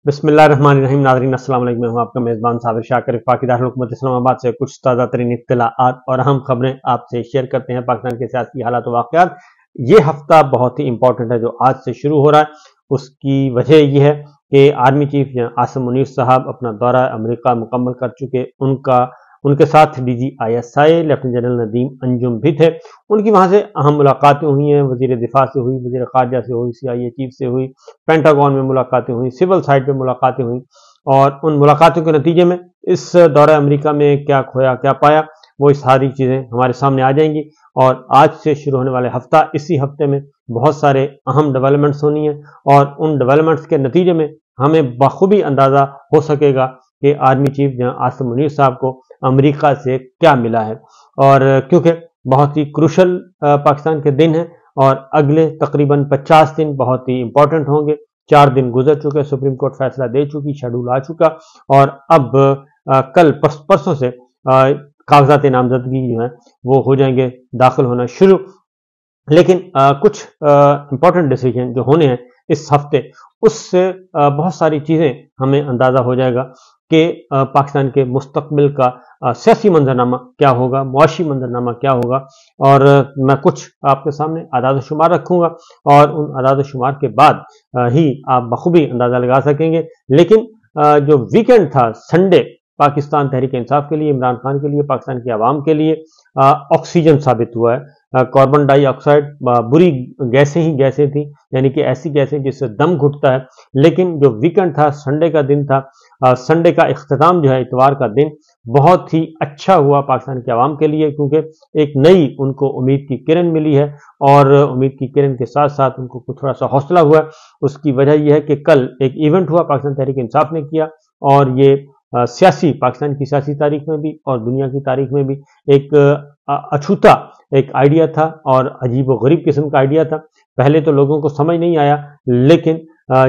बिस्मिल्लाहिर्रहमानिर्रहीम। नाज़रीन अस्सलाम वालेकुम। मैं हूं आपका मेज़बान साबिर शाकिर। पाक दारुल इस्लामाबाद से कुछ ताज़ा तरीन इत्तलाआत और अहम खबरें आपसे शेयर करते हैं। पाकिस्तान के सियासी हालात व वाक़यात। ये हफ्ता बहुत ही इंपॉर्टेंट है जो आज से शुरू हो रहा है। उसकी वजह यह है कि आर्मी चीफ आसिम मुनीर साहब अपना दौरा अमेरिका मुकम्मल कर चुके। उनके साथ DGISI lieutenant general Nadeem Anjum भी थे। उनकी वहाँ से अहम मुलाकातें हुई हैं। वज़ीर दिफा से हुई, वज़ीर ख़ारजा से हुई, CIA चीफ से हुई, पेंटागन में मुलाकातें हुई, सिविल साइड पे मुलाकातें हुई। और उन मुलाकातों के नतीजे में इस दौरा अमेरिका में क्या खोया क्या पाया, वो सारी चीज़ें हमारे सामने आ जाएंगी। और आज से शुरू होने वाले हफ्ता, इसी हफ्ते में बहुत सारे अहम डेवलपमेंट्स होनी है और उन डेवलपमेंट्स के नतीजे में हमें बखूबी अंदाज़ा हो सकेगा कि आर्मी चीफ आसिम मुनीर साहब को अमेरिका से क्या मिला है। और क्योंकि बहुत ही क्रूशल पाकिस्तान के दिन हैं और अगले तकरीबन 50 दिन बहुत ही इंपॉर्टेंट होंगे। 4 दिन गुजर चुके, सुप्रीम कोर्ट फैसला दे चुकी, शेड्यूल आ चुका और अब कल परसों से कागजात नामजदगी जो है वो हो जाएंगे, दाखिल होना शुरू। लेकिन कुछ इंपॉर्टेंट डिसीजन जो होने हैं इस हफ्ते, उससे बहुत सारी चीज़ें हमें अंदाज़ा हो जाएगा कि पाकिस्तान के मुस्तकबिल का सियासी मंजरनामा क्या होगा, मुआशी मंजरनामा क्या होगा। और मैं कुछ आपके सामने आदाद शुमार रखूंगा और उन आदाद शुमार के बाद ही आप बखूबी अंदाज़ा लगा सकेंगे। लेकिन जो वीकेंड था, संडे, पाकिस्तान तहरीक इंसाफ के लिए, इमरान खान के लिए, पाकिस्तान की आवाम के लिए ऑक्सीजन साबित हुआ है। कार्बन डाइऑक्साइड बुरी गैसें ही गैसें थी, यानी कि ऐसी गैसें जिससे दम घुटता है। लेकिन जो वीकेंड था, संडे का दिन था, संडे का इख्तिताम जो है, इतवार का दिन, बहुत ही अच्छा हुआ पाकिस्तान की आवाम के लिए, क्योंकि एक नई उनको उम्मीद की किरण मिली है। और उम्मीद की किरण के साथ साथ उनको कुछ थोड़ा सा हौसला हुआ। उसकी वजह यह है कि कल एक इवेंट हुआ, पाकिस्तान तहरीक इंसाफ ने किया, और ये सियासी, पाकिस्तान की सियासी तारीख में भी और दुनिया की तारीख में भी एक अछूता एक आइडिया था और अजीब व गरीब किस्म का आइडिया था। पहले तो लोगों को समझ नहीं आया, लेकिन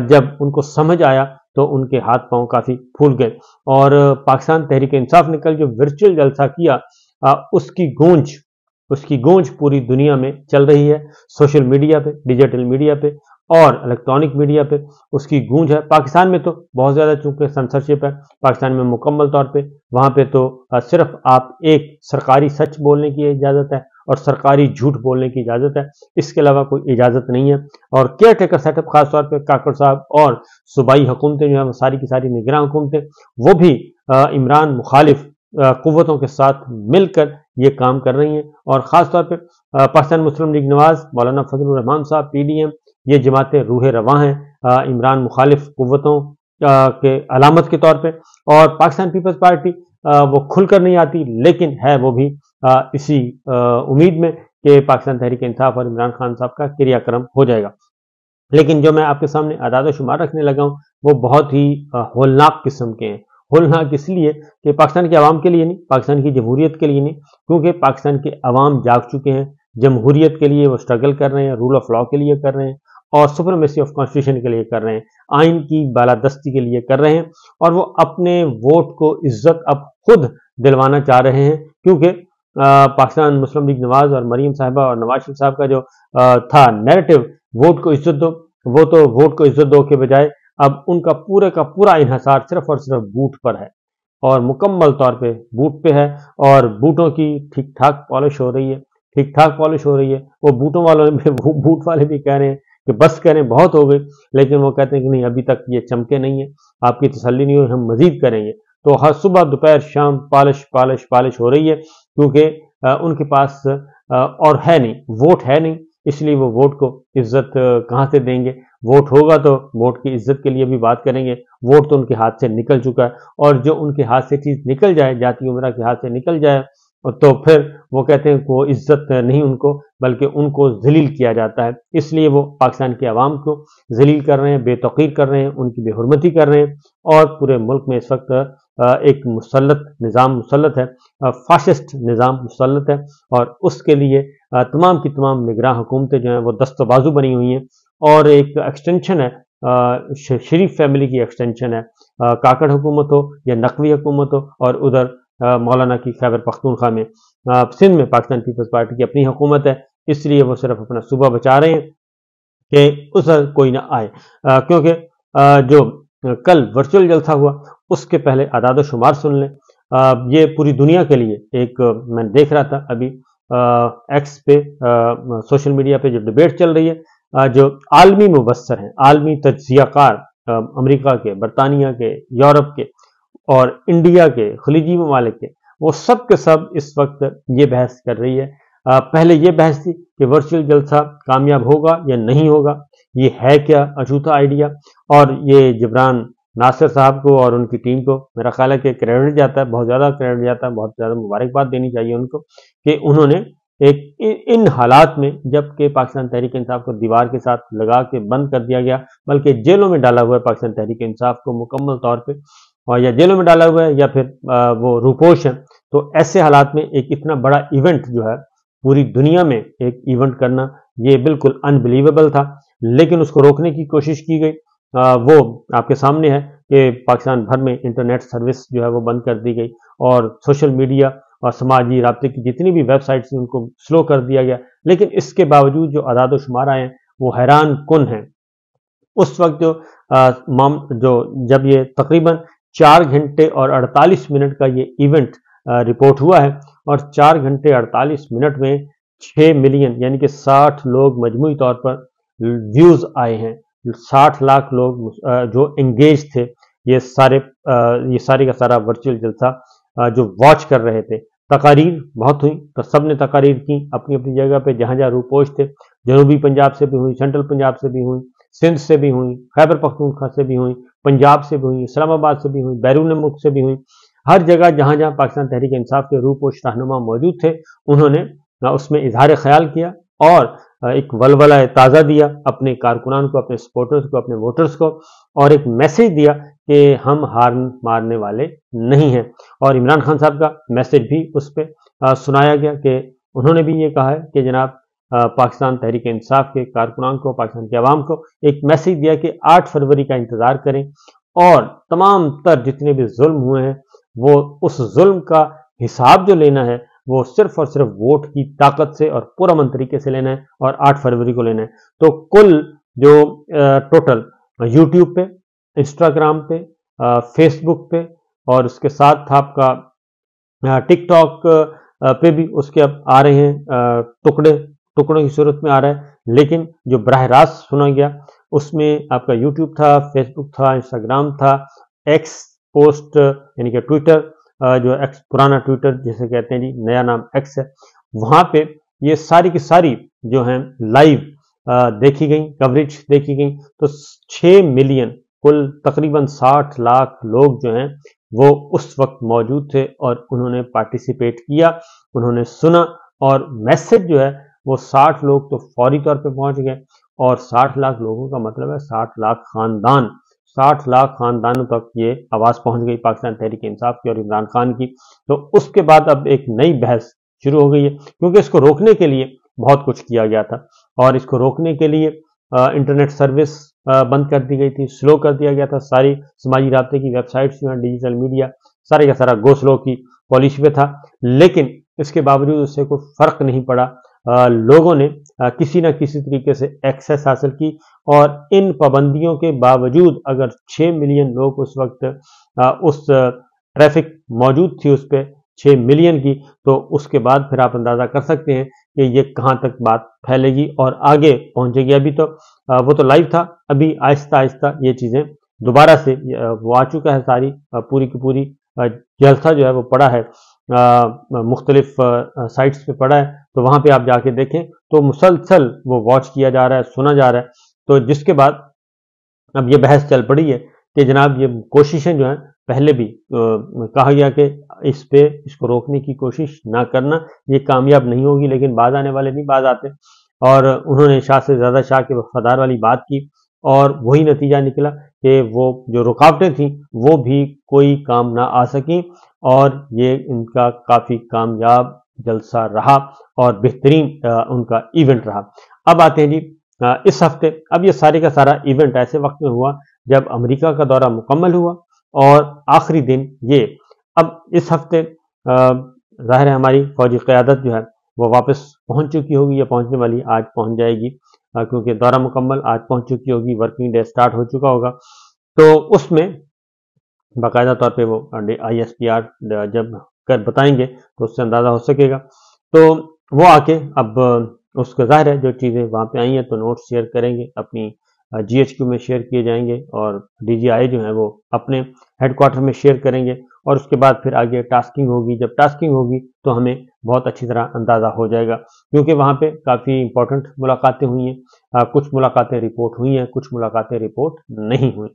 जब उनको समझ आया तो उनके हाथ पांव काफ़ी फूल गए। और पाकिस्तान तहरीक इंसाफ ने कल जो वर्चुअल जलसा किया, उसकी गूंज पूरी दुनिया में चल रही है। सोशल मीडिया पे, डिजिटल मीडिया पे और इलेक्ट्रॉनिक मीडिया पे उसकी गूंज है। पाकिस्तान में तो बहुत ज़्यादा, चूंकि सेंसरशिप है पाकिस्तान में मुकम्मल तौर पे, वहाँ पे तो सिर्फ आप एक सरकारी सच बोलने की इजाज़त है और सरकारी झूठ बोलने की इजाज़त है, इसके अलावा कोई इजाज़त नहीं है। और केयर टेकर सेटअप खासतौर पर काकड़ साहब और सूबाई हुकूमतें जो है, वो सारी की सारी निगरान हुकूमतें, वो भी इमरान मुखालिफ कुव्वतों के साथ मिलकर ये काम कर रही हैं। और ख़ासतौर पर पाकिस्तान मुस्लिम लीग नवाज, मौलाना फजलुर रहमान साहब, PDM, ये जमातें रूह रवां हैं इमरान मुखालिफ कुव्वतों के अलामत के तौर पे। और पाकिस्तान पीपल्स पार्टी वो खुलकर नहीं आती, लेकिन है वो भी इसी उम्मीद में कि पाकिस्तान तहरीक इंसाफ और इमरान खान साहब का क्रियाक्रम हो जाएगा। लेकिन जो मैं आपके सामने आदाद शुमार रखने लगा हूँ, वो बहुत ही होलनाक किस्म के हैं। होलनाक इसलिए कि पाकिस्तान की आवाम के लिए नहीं, पाकिस्तान की जमहूरियत के लिए नहीं, क्योंकि पाकिस्तान के अवाम जाग चुके हैं। जमहूरियत के लिए वो स्ट्रगल कर रहे हैं, रूल ऑफ लॉ के लिए कर रहे हैं और सुप्रीमेसी ऑफ कॉन्स्टिट्यूशन के लिए कर रहे हैं, आइन की बालादस्ती के लिए कर रहे हैं। और वो अपने वोट को इज्जत अब खुद दिलवाना चाह रहे हैं, क्योंकि पाकिस्तान मुस्लिम लीग नवाज और मरीम साहिबा और नवाज शरीफ साहब का जो था नैरेटिव, वोट को इज्जत दो, वो तो वोट को इज्जत दो के बजाय अब उनका पूरे का पूरा इन्हसार सिर्फ और सिर्फ बूट पर है और मुकम्मल तौर पे बूट पे है। और बूटों की ठीक ठाक पॉलिश हो रही है, ठीक ठाक पॉलिश हो रही है। वो बूटों वालों में बूट वाले भी कह रहे हैं कि बस करें, बहुत हो गई, लेकिन वो कहते हैं कि नहीं, अभी तक ये चमके नहीं है, आपकी तसल्ली नहीं हुई, हम मजीद करेंगे। तो हर सुबह दोपहर शाम पॉलिश पॉलिश पॉलिश हो रही है, क्योंकि उनके पास और है नहीं, वोट है नहीं, इसलिए वो वोट को इज्जत कहाँ से देंगे। वोट होगा तो वोट की इज्जत के लिए भी बात करेंगे। वोट तो उनके हाथ से निकल चुका है, और जो उनके हाथ से चीज़ निकल जाए, जाती उमरा के हाथ से निकल जाए, तो फिर वो कहते हैं वो इज्जत नहीं उनको, बल्कि उनको जलील किया जाता है। इसलिए वो पाकिस्तान की आवाम को जलील कर रहे हैं, बेतौकीर कर रहे हैं, उनकी बेहुरमती कर रहे हैं। और पूरे मुल्क में इस वक्त एक मुसल्लत निज़ाम मुसल्लत है, फाशिस्ट निज़ाम मुसल्लत है, और उसके लिए तमाम की तमाम निगरान हुकूमतें जो हैं वो दस्तबाजू बनी हुई हैं। और एक एक्सटेंशन है, शरीफ फैमिली की एक्सटेंशन है, काकड़ हुकूमत हो या नकवी हुकूमत हो, और उधर मौलाना की खैबर पख्तूनख्वा में, सिंध में पाकिस्तान पीपल्स पार्टी की अपनी हुकूमत है। इसलिए वो सिर्फ अपना सूबा बचा रहे हैं कि उस कोई ना आए, क्योंकि जो कल वर्चुअल जलसा हुआ, उसके पहले आदाद शुमार सुन लें। ये पूरी दुनिया के लिए एक मैं देख रहा था अभी एक्स पे सोशल मीडिया पे जो डिबेट चल रही है, जो आलमी मुबस्सर हैं, आलमी तज्जियाकार, अमेरिका के, बरतानिया के, यूरोप के और इंडिया के, खलीजी ममालिक के, वो सब के सब इस वक्त ये बहस कर रही है। पहले ये बहस थी कि वर्चुअल जलसा कामयाब होगा या नहीं होगा, ये है क्या अछूता आइडिया, और ये जिब्रान नासिर साहब को और उनकी टीम को मेरा ख्याल है कि क्रेडिट जाता है, बहुत ज़्यादा क्रेडिट जाता है, बहुत ज़्यादा मुबारकबाद देनी चाहिए उनको कि उन्होंने एक इन हालात में, जबकि पाकिस्तान तहरीक इंसाफ को दीवार के साथ लगा के बंद कर दिया गया, बल्कि जेलों में डाला हुआ है पाकिस्तान तहरीक इंसाफ को मुकम्मल तौर पे, और या जेलों में डाला हुआ है या फिर वो रूपोश है, तो ऐसे हालात में एक इतना बड़ा इवेंट जो है पूरी दुनिया में एक इवेंट करना, ये बिल्कुल अनबिलीवेबल था। लेकिन उसको रोकने की कोशिश की गई। वो आपके सामने है कि पाकिस्तान भर में इंटरनेट सर्विस जो है वो बंद कर दी गई, और सोशल मीडिया और समाजी राब्ते की जितनी भी वेबसाइट्स थी उनको स्लो कर दिया गया। लेकिन इसके बावजूद जो आदाद शुमार आए हैं वो हैरान कुन हैं। उस वक्त जब ये तकरीबन 4 घंटे और 48 मिनट का ये इवेंट रिपोर्ट हुआ है, और 4 घंटे 48 मिनट में 6 मिलियन यानी कि 60 लोग मजमूई तौर पर व्यूज आए हैं। 60 लाख लोग जो एंगेज थे, ये सारे का सारा वर्चुअल जलसा जो वॉच कर रहे थे। तकारीर बहुत हुई, तो सब ने तकारीर की अपनी अपनी जगह पे, जहाँ जहाँ रूपोश थे, जनूबी पंजाब से भी हुई, सेंट्रल पंजाब से भी हुई, सिंध से भी हुई, खैबर पख्तूनख्वा से भी हुई, पंजाब से भी हुई, इस्लामाबाद से भी हुई, बैरून मुल्क से भी हुई। हर जगह जहाँ जहाँ पाकिस्तान तहरीक इंसाफ के रूपोश रहनुमा मौजूद थे, उन्होंने उसमें इजहार ख्याल किया और एक वलवला ताज़ा दिया अपने कारकुनान को, अपने सपोर्टर्स को, अपने वोटर्स को, और एक मैसेज दिया कि हम हार मारने वाले नहीं हैं। और इमरान खान साहब का मैसेज भी उस पर सुनाया गया कि उन्होंने भी ये कहा है कि जनाब पाकिस्तान तहरीक इंसाफ के कारकुनान को, पाकिस्तान के अवाम को एक मैसेज दिया कि 8 फरवरी का इंतज़ार करें, और तमाम तर जितने भी जुल्म हुए हैं वो उस जुल्म का हिसाब जो लेना है वो सिर्फ और सिर्फ वोट की ताकत से और पुरअमन तरीके से लेना है, और 8 फरवरी को लेना है। तो कुल जो टोटल यूट्यूब पे, इंस्टाग्राम पे, फेसबुक पे, और उसके साथ आपका टिकटॉक पे भी उसके अब आ रहे हैं, टुकड़ों की सूरत में आ रहा है। लेकिन जो बराह रास्त सुना गया उसमें आपका यूट्यूब था, फेसबुक था, इंस्टाग्राम था, एक्स पोस्ट यानी कि ट्विटर, जो एक्स पुराना ट्विटर जिसे कहते हैं जी, नया नाम एक्स है, वहाँ पे ये सारी की सारी जो हैं लाइव देखी गई, कवरेज देखी गई। तो 6 मिलियन कुल तकरीबन 60 लाख लोग जो हैं वो उस वक्त मौजूद थे, और उन्होंने पार्टिसिपेट किया, उन्होंने सुना, और मैसेज जो है वो 60 लोग तो फौरी तौर पे पहुंच गए, और 60 लाख लोगों का मतलब है 60 लाख खानदान, 60 लाख खानदानों तक ये आवाज़ पहुंच गई पाकिस्तान तहरीक इंसाफ की और इमरान खान की। तो उसके बाद अब एक नई बहस शुरू हो गई है, क्योंकि इसको रोकने के लिए बहुत कुछ किया गया था, और इसको रोकने के लिए इंटरनेट सर्विस बंद कर दी गई थी, स्लो कर दिया गया था, सारी समाजी राब्ते की वेबसाइट्स जो हैं, डिजिटल मीडिया, सारे का सारा गो स्लो की पॉलिसी पे था। लेकिन इसके बावजूद उससे कोई फ़र्क नहीं पड़ा। लोगों ने किसी न किसी तरीके से एक्सेस हासिल की, और इन पाबंदियों के बावजूद अगर 6 मिलियन लोग उस वक्त उस ट्रैफिक मौजूद थी उस पर 6 मिलियन की, तो उसके बाद फिर आप अंदाज़ा कर सकते हैं कि ये कहाँ तक बात फैलेगी और आगे पहुँचेगी। अभी तो वो तो लाइव था, अभी आहिस्ता आहिस्ता ये चीज़ें दोबारा से वो आ चुका है, सारी पूरी की पूरी जलसा जो है वो पड़ा है, मुख्तलिफ साइट्स पे पड़ा है, तो वहाँ पे आप जाके देखें तो मुसलसल वो वॉच किया जा रहा है, सुना जा रहा है। तो जिसके बाद अब ये बहस चल पड़ी है कि जनाब ये कोशिशें जो हैं, पहले भी कहा गया कि इसको रोकने की कोशिश ना करना, ये कामयाब नहीं होगी, लेकिन बाज आने वाले नहीं बाज आते, और उन्होंने शाह से ज़्यादा शाह के वफादार वाली बात की, और वही नतीजा निकला कि वो जो रुकावटें थी वो भी कोई काम ना आ सकी, और ये इनका काफ़ी कामयाब जलसा रहा और बेहतरीन उनका इवेंट रहा। अब आते हैं जी इस हफ्ते। अब ये सारे का सारा इवेंट ऐसे वक्त में हुआ जब अमेरिका का दौरा मुकम्मल हुआ, और आखिरी दिन ये। अब इस हफ्ते ज़ाहिर है हमारी फौजी क़यादत जो है वो वापस पहुंच चुकी होगी, या पहुंचने वाली, आज पहुंच जाएगी, क्योंकि दौरा मुकम्मल आज पहुंच चुकी होगी, वर्किंग डे स्टार्ट हो चुका होगा। तो उसमें बाकायदा तौर पे वो ISPR जब कर बताएंगे तो उससे अंदाज़ा हो सकेगा। तो वो आके अब उसको ज़ाहिर है जो चीज़ें वहाँ पे आई हैं तो नोट्स शेयर करेंगे, अपनी GHQ में शेयर किए जाएंगे और DGI जो है वो अपने हेडक्वार्टर में शेयर करेंगे और उसके बाद फिर आगे टास्किंग होगी। जब टास्किंग होगी तो हमें बहुत अच्छी तरह अंदाज़ा हो जाएगा, क्योंकि वहाँ पे काफ़ी इंपॉर्टेंट मुलाकातें हुई हैं। कुछ मुलाकातें रिपोर्ट हुई हैं, कुछ मुलाकातें रिपोर्ट नहीं हुई।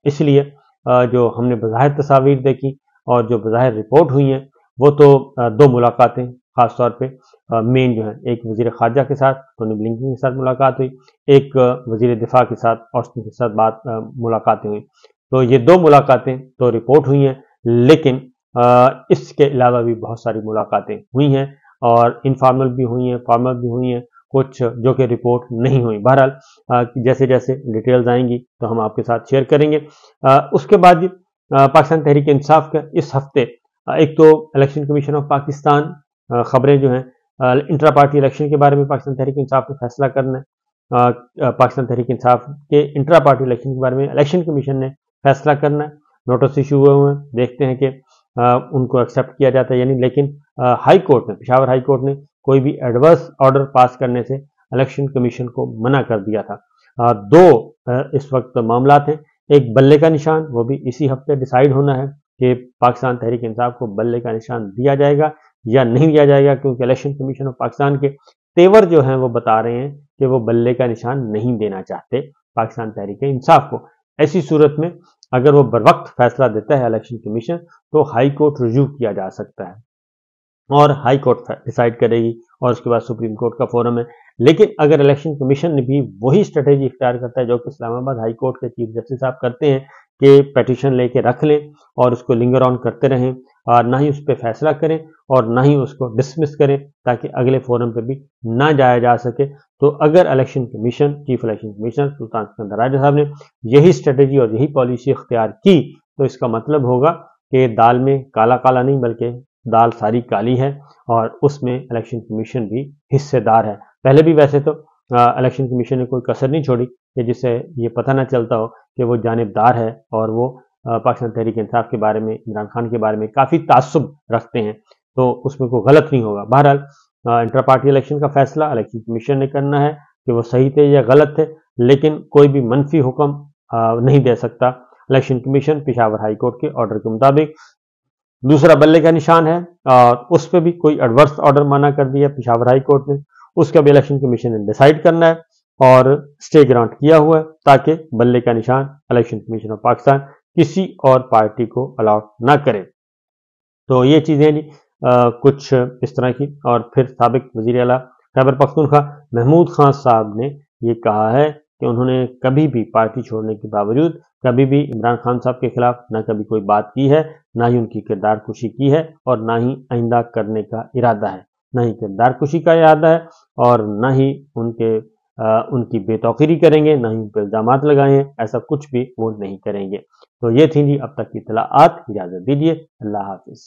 इसलिए जो हमने बज़ाहिर तस्वीर देखी और जो बज़ाहिर रिपोर्ट हुई हैं वो तो दो मुलाकातें ख़ास तौर पे मेन जो है, एक वज़ीर ख़ारजा के साथ टोनी ब्लिंकन के साथ मुलाकात हुई, एक वज़ीर दिफा के साथ ऑस्टिन के साथ मुलाकातें हुई। तो ये दो मुलाकातें तो रिपोर्ट हुई हैं, लेकिन इसके अलावा भी बहुत सारी मुलाकातें हुई हैं और इनफॉर्मल भी हुई हैं, फॉर्मल भी हुई हैं, कुछ जो कि रिपोर्ट नहीं हुई। बहरहाल जैसे जैसे डिटेल्स आएंगी तो हम आपके साथ शेयर करेंगे। उसके बाद पाकिस्तान तहरीक इंसाफ का इस हफ्ते एक तो इलेक्शन कमीशन ऑफ पाकिस्तान खबरें जो हैं इंट्रा पार्टी इलेक्शन के बारे में पाकिस्तान तहरीक इंसाफ ने फैसला करना है। पाकिस्तान तहरीक इंसाफ के इंट्रा पार्टी इलेक्शन के बारे में इलेक्शन कमीशन ने फैसला करना है। नोटिस इशू हुए हुए हैं, देखते हैं कि उनको एक्सेप्ट किया जाता है यानी। लेकिन हाई कोर्ट ने, पेशावर हाई कोर्ट ने कोई भी एडवर्स ऑर्डर पास करने से इलेक्शन कमीशन को मना कर दिया था। दो इस वक्त मामला हैं, एक बल्ले का निशान, वो भी इसी हफ्ते डिसाइड होना है कि पाकिस्तान तहरीक इंसाफ को बल्ले का निशान दिया जाएगा या नहीं दिया जाएगा, क्योंकि इलेक्शन कमीशन ऑफ पाकिस्तान के तेवर जो हैं वो बता रहे हैं कि वो बल्ले का निशान नहीं देना चाहते पाकिस्तान तहरीक इंसाफ को। ऐसी सूरत में अगर वो बर वक्त फैसला देता है इलेक्शन कमीशन तो हाई कोर्ट रिव्यू किया जा सकता है और हाई कोर्ट डिसाइड करेगी और उसके बाद सुप्रीम कोर्ट का फोरम है। लेकिन अगर इलेक्शन कमीशन ने भी वही स्ट्रेटेजी इख्तियार करता है जो कि इस्लामाबाद हाई कोर्ट के चीफ जस्टिस साहब करते हैं कि पिटीशन लेके रख लें और उसको लिंगर ऑन करते रहें और ना ही उस पर फैसला करें और ना ही उसको डिसमिस करें ताकि अगले फोरम पे भी ना जाया जा सके, तो अगर election commission, chief election commissioner Sultan Sikandar Raja साहब ने यही स्ट्रेटेजी और यही पॉलिसी इख्तियार की तो इसका मतलब होगा कि दाल में काला काला नहीं बल्कि दाल सारी काली है और उसमें इलेक्शन कमीशन भी हिस्सेदार है। पहले भी वैसे तो इलेक्शन कमीशन ने कोई कसर नहीं छोड़ी कि जिससे ये पता ना चलता हो कि वो जानिबदार है और वो पाकिस्तान तहरीक इंसाफ के बारे में, इमरान खान के बारे में काफ़ी तासुब रखते हैं, तो उसमें कोई गलत नहीं होगा। बहरहाल इंटर पार्टी इलेक्शन का फैसला इलेक्शन कमीशन ने करना है कि वो सही थे या गलत थे, लेकिन कोई भी मनफी हुक्म नहीं दे सकता election commission Peshawar high court के ऑर्डर के मुताबिक। दूसरा बल्ले का निशान है और उस पर भी कोई एडवर्स ऑर्डर माना कर दिया पेशावर हाई कोर्ट ने, उसका भी इलेक्शन कमीशन ने डिसाइड करना है और स्टे ग्रांट किया हुआ है ताकि बल्ले का निशान इलेक्शन कमीशन ऑफ पाकिस्तान किसी और पार्टी को अलाउट ना करे। तो ये चीज़ें जी कुछ इस तरह की। और फिर साबिक वज़ीर आला खैबर पख्तूनख्वा महमूद खान साहब ने ये कहा है कि उन्होंने कभी भी पार्टी छोड़ने के बावजूद कभी भी इमरान खान साहब के खिलाफ ना कभी कोई बात की है, ना ही उनकी किरदार कुशी की है और ना ही आइंदा करने का इरादा है। ना ही किरदार कुशी का इरादा है और ना ही उनकी बेतौकीरी करेंगे, ना ही उन पर इल्ज़ामात लगाए हैं, ऐसा कुछ भी वो नहीं करेंगे। तो ये थी जी अब तक की इत्तलाआत। इजाज़त दीजिए, अल्लाह हाफिज़।